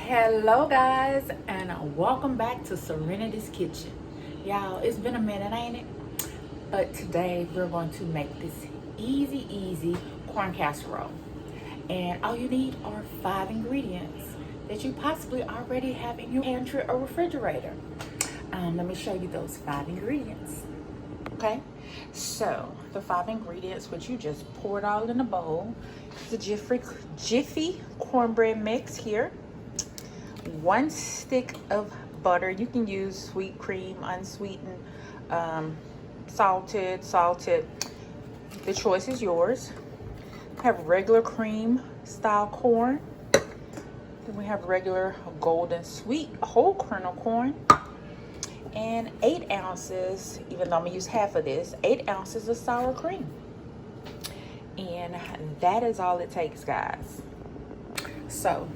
Hello guys, and welcome back to Serenity's Kitchen. Y'all, it's been a minute, ain't it? But today we're going to make this easy corn casserole. And all you need are 5 ingredients that you possibly already have in your pantry or refrigerator. Let me show you those 5 ingredients. Okay, so the 5 ingredients, which you just pour it all in a bowl. The Jiffy cornbread mix here. 1 stick of butter. You can use sweet cream, unsweetened, salted. The choice is yours. Have regular cream style corn. Then we have regular golden sweet whole kernel corn. And 8 ounces, even though I'm gonna use half of this, 8 ounces of sour cream. And that is all it takes, guys. So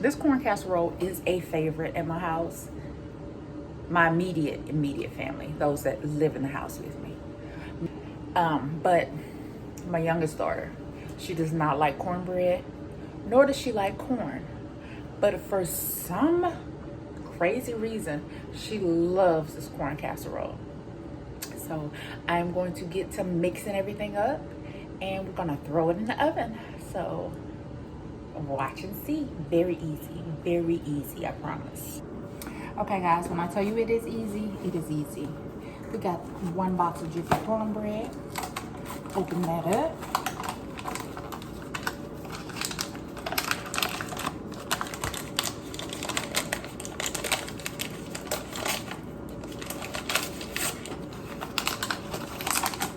this corn casserole is a favorite at my house. My immediate family, those that live in the house with me. But my youngest daughter, she does not like cornbread, nor does she like corn. But for some crazy reason, she loves this corn casserole. So I'm going to get to mixing everything up, and we're gonna throw it in the oven. So watch and see. Very easy, I promise. Okay guys, when I tell you it is easy, it is easy. We got 1 box of Jiffy cornbread. Open that up.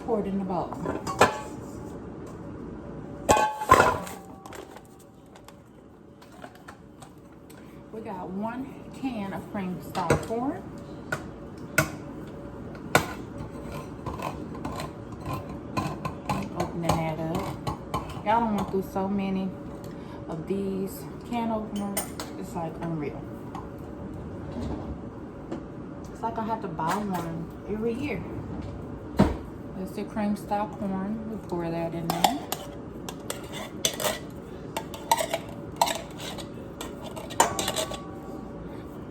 Pour it in the bowl. We got 1 can of cream style corn. Opening that up. Y'all don't want to do so many of these can openers. It's like unreal. It's like I have to buy one every year. That's the cream style corn. We pour that in there.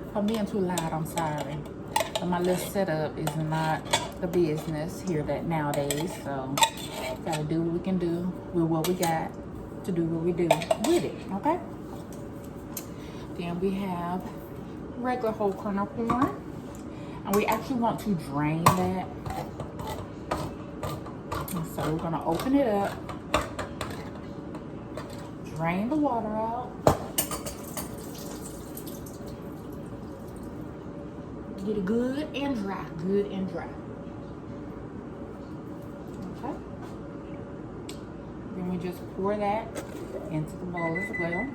If I'm being too loud, I'm sorry. But my little setup is not the business here that nowadays. So gotta do what we can do with what we got to do what we do with it, okay? Then we have regular whole kernel corn. And we actually want to drain that. And so we're gonna open it up, drain the water out, get it good and dry, Okay. Then we just pour that into the bowl as well.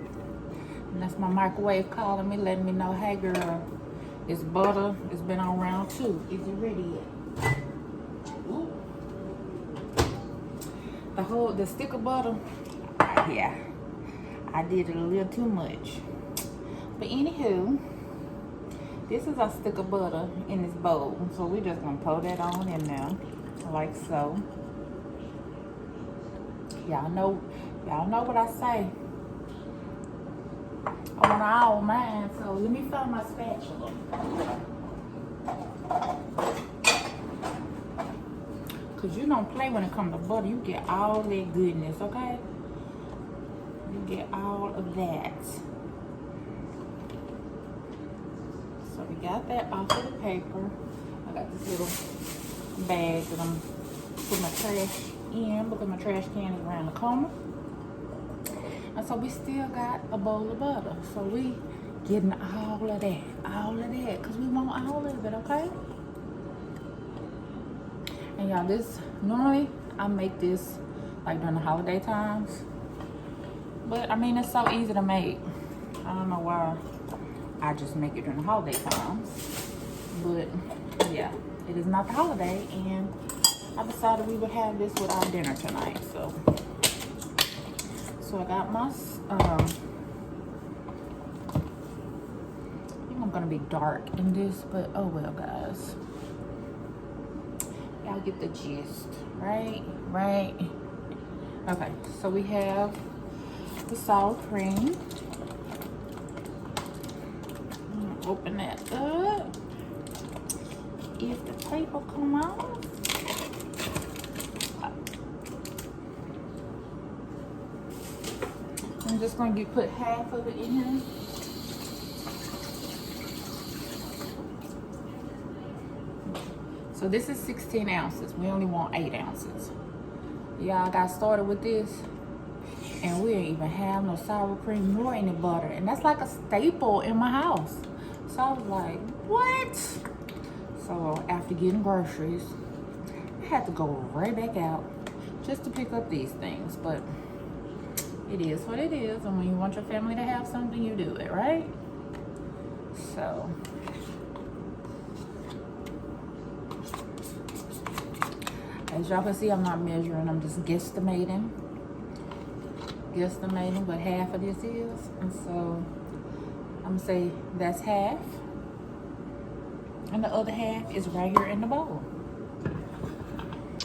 And that's my microwave calling me, letting me know, hey girl, this butter has been on round 2. Is it ready yet? The stick of butter, yeah, I did it a little too much. But anywho, this is our stick of butter in this bowl. So we're just gonna pour that on in there, like so. Y'all know what I say. I want all mine, so let me find my spatula. Cause you don't play when it comes to butter. You get all that goodness, okay? You get all of that. So we got that off of the paper. I got this little bag that I'm putting my trash in because my trash can is around the corner. And so we still got a bowl of butter. So we getting all of that, cause we want all of it, okay? And y'all, normally I make this like during the holiday times, but I mean, it's so easy to make. I don't know why I just make it during the holiday times, but yeah, it is not the holiday, and I decided we would have this with our dinner tonight. So I got my I think I'm gonna be dark in this, but oh well, guys. Y'all get the gist, right? Okay, so we have the sour cream. open that up. If the paper come off. I'm just going to put half of it in here. So this is 16 ounces. We only want 8 ounces. Yeah, I got started with this and we didn't even have no sour cream nor any butter. And that's like a staple in my house. So I was like, what? So after getting groceries, I had to go right back out just to pick up these things. But it is what it is. And when you want your family to have something, you do it, right? So as y'all can see, I'm not measuring, I'm just guesstimating what half of this is. And so I'm gonna say that's half, and the other half is right here in the bowl.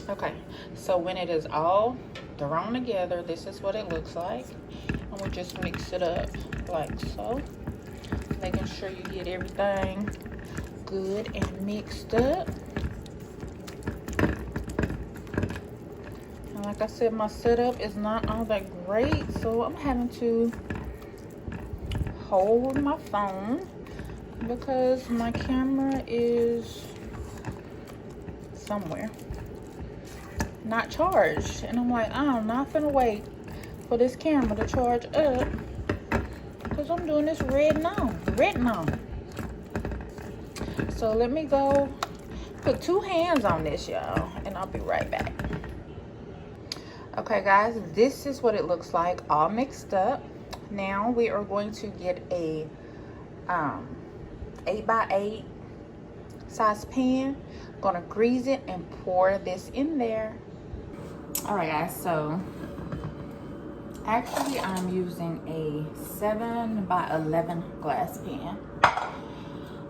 Okay, so when it is all thrown together, this is what it looks like. And we'll just mix it up like so, making sure you get everything good and mixed up. Like I said, my setup is not all that great, so I'm having to hold my phone because my camera is somewhere not charged. And I'm like, I'm not finna wait for this camera to charge up because I'm doing this written on. So let me go put 2 hands on this, y'all, and I'll be right back. Okay guys, this is what it looks like all mixed up. Now we are going to get a 8x8 size pan. Gonna grease it and pour this in there. All right guys, so actually I'm using a 7x11 glass pan.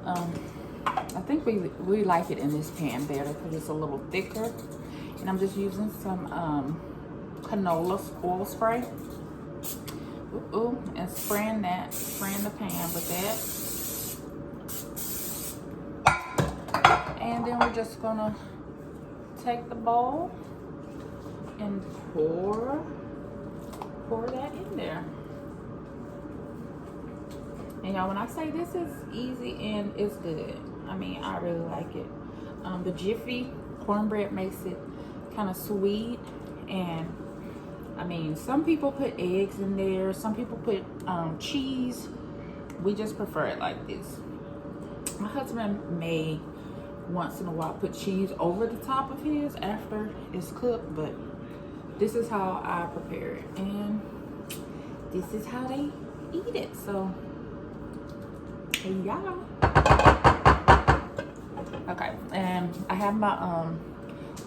I think we like it in this pan better because it's a little thicker. And I'm just using some canola oil spray. And spraying the pan with that. And then we're just gonna take the bowl and pour that in there. And y'all, when I say this is easy and it's good, I mean, I really like it. The Jiffy cornbread makes it kind of sweet, and I mean, some people put eggs in there, some people put cheese. We just prefer it like this. My husband may once in a while put cheese over the top of his after it's cooked, but this is how I prepare it, and this is how they eat it. So yeah. Okay, and I have my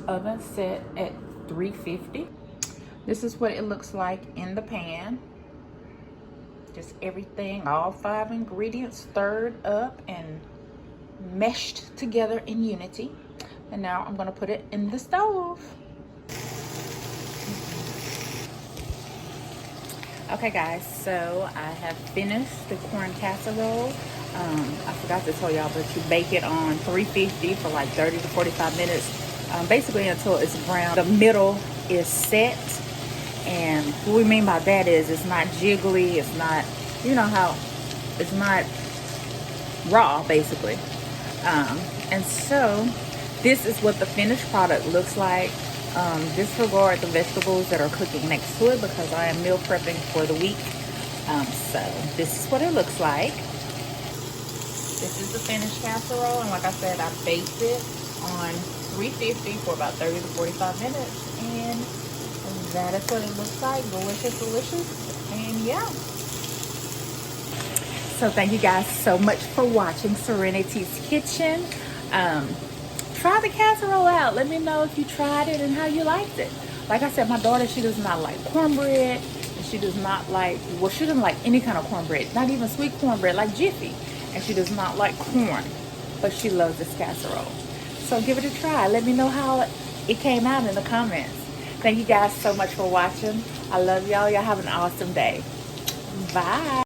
oven set at 350. This is what it looks like in the pan. Just everything, all 5 ingredients stirred up and meshed together in unity. And now I'm gonna put it in the stove. Okay guys, so I have finished the corn casserole. I forgot to tell y'all, but you bake it on 350 for like 30 to 45 minutes. Basically until it's brown. The middle is set. And what we mean by that is it's not jiggly, it's not, you know how, it's not raw basically. And so this is what the finished product looks like. Disregard the vegetables that are cooking next to it because I am meal prepping for the week. So this is what it looks like. This is the finished casserole, and like I said, I baked it on 350 for about 30 to 45 minutes, and that is what it looks like. Delicious, delicious, and yeah. So thank you guys so much for watching Serenity's Kitchen. Try the casserole out. Let me know if you tried it and how you liked it. Like I said, my daughter, she does not like cornbread, and she does not like, well, she doesn't like any kind of cornbread, not even sweet cornbread like Jiffy, and she does not like corn, but she loves this casserole. So give it a try. Let me know how it came out in the comments. Thank you guys so much for watching. I love y'all. Y'all have an awesome day. Bye.